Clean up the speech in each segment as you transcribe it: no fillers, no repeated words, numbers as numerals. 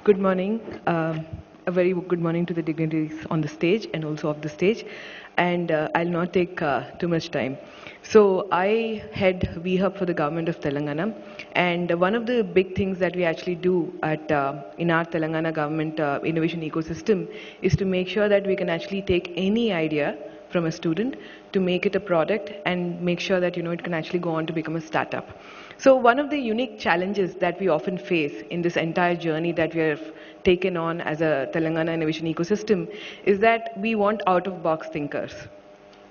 Good morning. A very good morning to the dignitaries on the stage and also off the stage. And I'll not take too much time. So I head VHub for the Government of Telangana. And one of the big things that we actually do in our Telangana government innovation ecosystem is to make sure that we can actually take any idea from a student to make it a product and make sure that it can actually go on to become a startup. So one of the unique challenges that we often face in this entire journey that we have taken on as a Telangana innovation ecosystem is that we want out-of-box thinkers.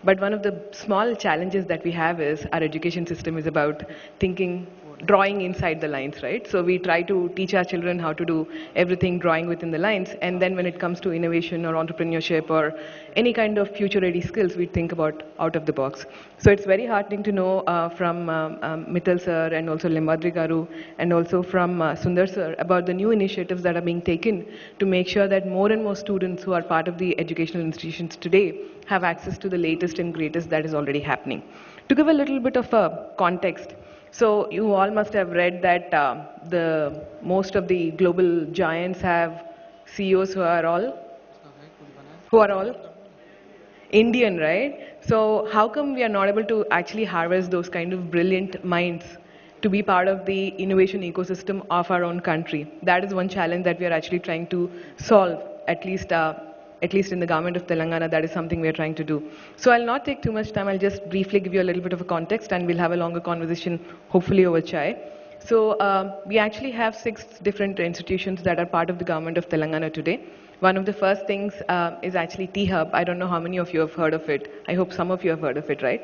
But one of the small challenges that we have is our education system is about thinking, drawing inside the lines, right? So we try to teach our children how to do everything drawing within the lines. And then when it comes to innovation or entrepreneurship or any kind of future-ready skills, we think about out of the box. So it's very heartening to know from Mittal sir and also Limbadri Garu and also from Sundar sir about the new initiatives that are being taken to make sure that more and more students who are part of the educational institutions today have access to the latest and greatest that is already happening. To give a little bit of a context, so you all must have read that the most of the global giants have CEOs who are all Indian, right? So how come we are not able to actually harvest those kind of brilliant minds to be part of the innovation ecosystem of our own country? That is one challenge that we are actually trying to solve, at least in the government of Telangana. That is something we are trying to do. So I'll not take too much time. I'll just briefly give you a little bit of a context and we'll have a longer conversation, hopefully over chai. So we actually have 6 different institutions that are part of the government of Telangana today. One of the first things is actually T-Hub. I don't know how many of you have heard of it. I hope some of you have heard of it, right?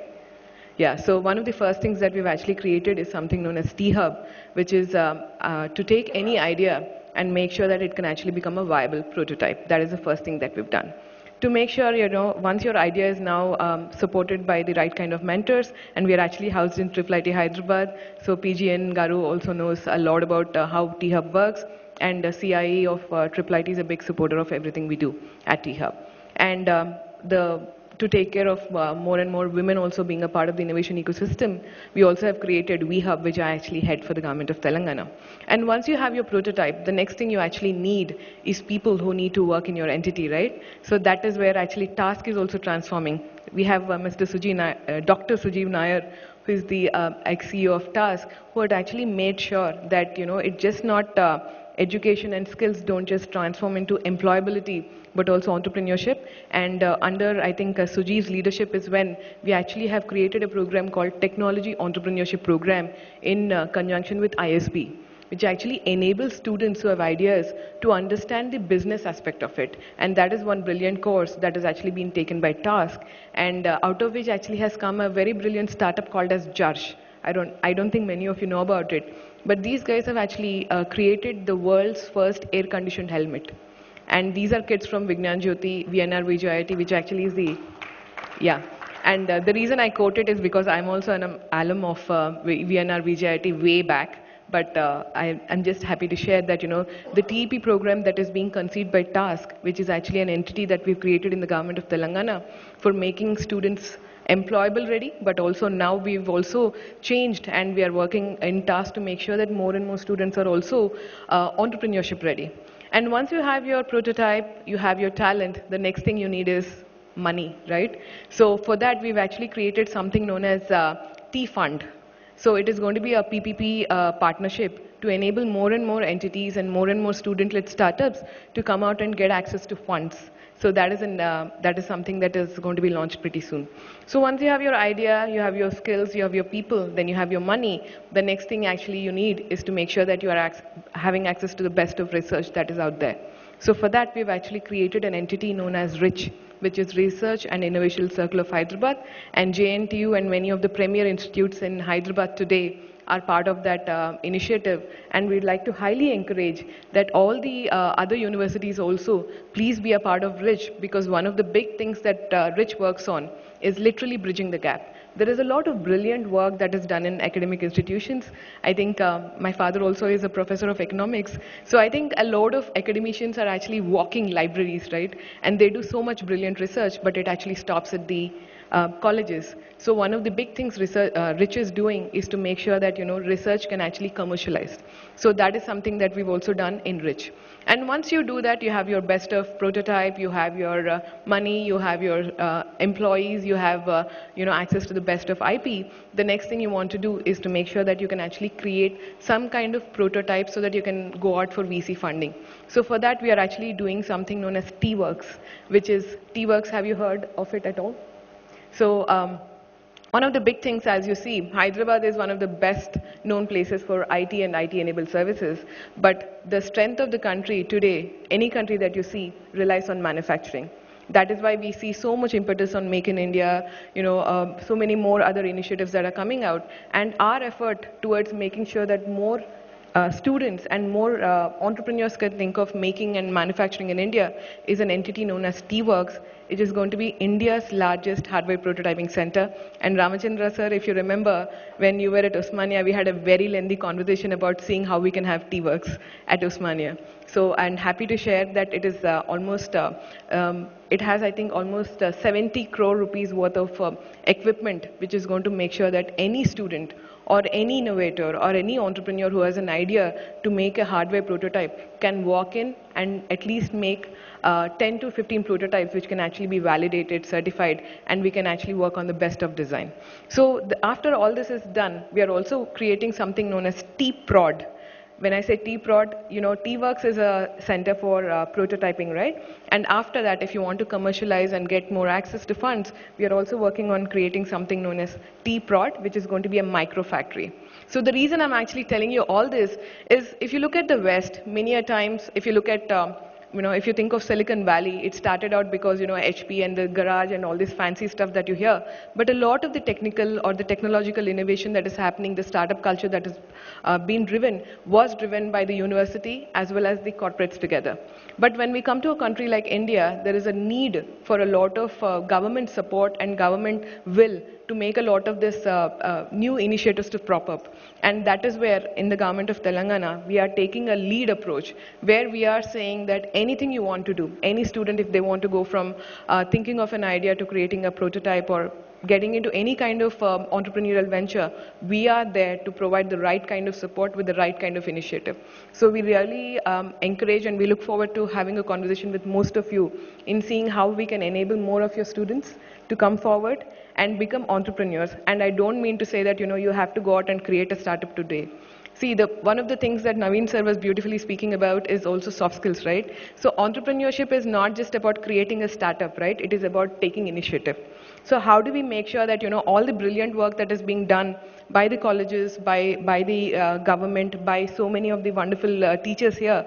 Yeah, so one of the first things that we've actually created is something known as T-Hub, which is to take any idea and make sure that it can actually become a viable prototype. That is the first thing that we've done. To make sure, once your idea is now supported by the right kind of mentors, and we are actually housed in IIIT Hyderabad, so PGN Garu also knows a lot about how T-Hub works, and CIE of IIIT is a big supporter of everything we do at T-Hub. And to take care of more and more women also being a part of the innovation ecosystem, we also have created VHub, which I actually head for the government of Telangana. And once you have your prototype, the next thing you actually need is people who need to work in your entity, right? So that is where actually task is also transforming. We have Dr. Sujeev Nair, who is the ex-CEO of Task, who had actually made sure that, it's just not education and skills don't just transform into employability, but also entrepreneurship. And under, I think, Sujiv's leadership is when we actually have created a program called Technology Entrepreneurship Program in conjunction with ISB, which actually enables students who have ideas to understand the business aspect of it. And that is one brilliant course that has actually been taken by Task, and out of which actually has come a very brilliant startup called as Jarsh. I don't think many of you know about it, but these guys have actually created the world's first air-conditioned helmet. And these are kids from Vignan Jyoti, VNR VJIT, which actually is yeah. And the reason I quote it is because I'm also an alum of VNR VJIT way back. But I'm just happy to share that, the TEP program that is being conceived by Task, which is actually an entity that we've created in the government of Telangana for making students employable ready, but also now we've also changed and we are working in Task to make sure that more and more students are also entrepreneurship ready. And once you have your prototype, you have your talent, the next thing you need is money, right? So for that, we've actually created something known as T-Fund. So it is going to be a PPP partnership to enable more and more entities and more student-led startups to come out and get access to funds. So that is something that is going to be launched pretty soon. So once you have your idea, you have your skills, you have your people, then you have your money, the next thing actually you need is to make sure that you are having access to the best of research that is out there. So for that, we've actually created an entity known as RICH, which is Research and Innovation Circle of Hyderabad, and JNTU and many of the premier institutes in Hyderabad today are part of that initiative, and we'd like to highly encourage that all the other universities also please be a part of RICH, because one of the big things that RICH works on is literally bridging the gap. There is a lot of brilliant work that is done in academic institutions. I think my father also is a professor of economics, so I think a lot of academicians are actually walking libraries, right? And they do so much brilliant research, but it actually stops at the colleges. So one of the big things Rich is doing is to make sure that research can actually commercialize. So that is something that we've also done in Rich. And once you do that, you have your best of prototype, you have your money, you have your employees, you have access to the best of IP. The next thing you want to do is to make sure that you can actually create some kind of prototype so that you can go out for VC funding. So for that, we are actually doing something known as T-Works, which is T-Works. Have you heard of it at all? So one of the big things, as you see, Hyderabad is one of the best known places for IT and IT-enabled services. But the strength of the country today, any country that you see, relies on manufacturing. That is why we see so much impetus on Make in India, so many more other initiatives that are coming out. And our effort towards making sure that more students and more entrepreneurs can think of making and manufacturing in India is an entity known as T-Works. It is going to be India's largest hardware prototyping center. And Ramachandra sir, if you remember, when you were at Osmania, we had a very lengthy conversation about seeing how we can have T-Works at Osmania. So I'm happy to share that it is it has, I think, almost 70 crore rupees worth of equipment, which is going to make sure that any student or any innovator or any entrepreneur who has an idea to make a hardware prototype can walk in and at least make 10 to 15 prototypes which can actually be validated, certified, and we can actually work on the best of design. So after all this is done, we are also creating something known as T-Prod. When I say T-Prod, T-Works is a center for prototyping, right? And after that, if you want to commercialize and get more access to funds, we are also working on creating something known as T-Prod, which is going to be a micro factory. So the reason I'm actually telling you all this is if you look at the West, many a times, if you look at if you think of Silicon Valley, it started out because, HP and the garage and all this fancy stuff that you hear. But a lot of the technical or the technological innovation that is happening, the startup culture that is being driven, was driven by the university as well as the corporates together. But when we come to a country like India, there is a need for a lot of government support and government will to make a lot of this new initiatives to prop up. And that is where, in the Govt of Telangana, we are taking a lead approach, where we are saying that anything you want to do, any student, if they want to go from thinking of an idea to creating a prototype or getting into any kind of entrepreneurial venture, we are there to provide the right kind of support with the right kind of initiative. So we really encourage and we look forward to having a conversation with most of you in seeing how we can enable more of your students to come forward and become entrepreneurs. And I don't mean to say that you have to go out and create a startup today. See, one of the things that Naveen sir was beautifully speaking about is also soft skills, right? So entrepreneurship is not just about creating a startup, right? It is about taking initiative. So how do we make sure that all the brilliant work that is being done by the colleges, by the government, by so many of the wonderful teachers here,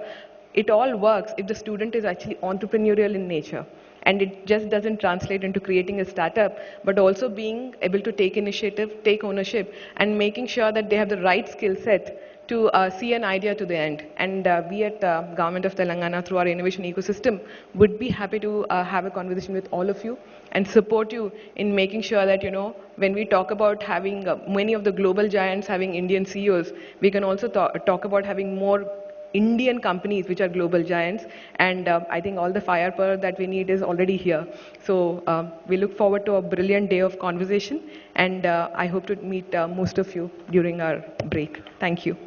it all works if the student is actually entrepreneurial in nature. And it just doesn't translate into creating a startup, but also being able to take initiative, take ownership, and making sure that they have the right skill set to see an idea to the end. And we at Govt of Telangana, through our innovation ecosystem, would be happy to have a conversation with all of you and support you in making sure that, when we talk about having many of the global giants having Indian CEOs, we can also talk about having more Indian companies which are global giants, and I think all the firepower that we need is already here. So we look forward to a brilliant day of conversation, and I hope to meet most of you during our break. Thank you.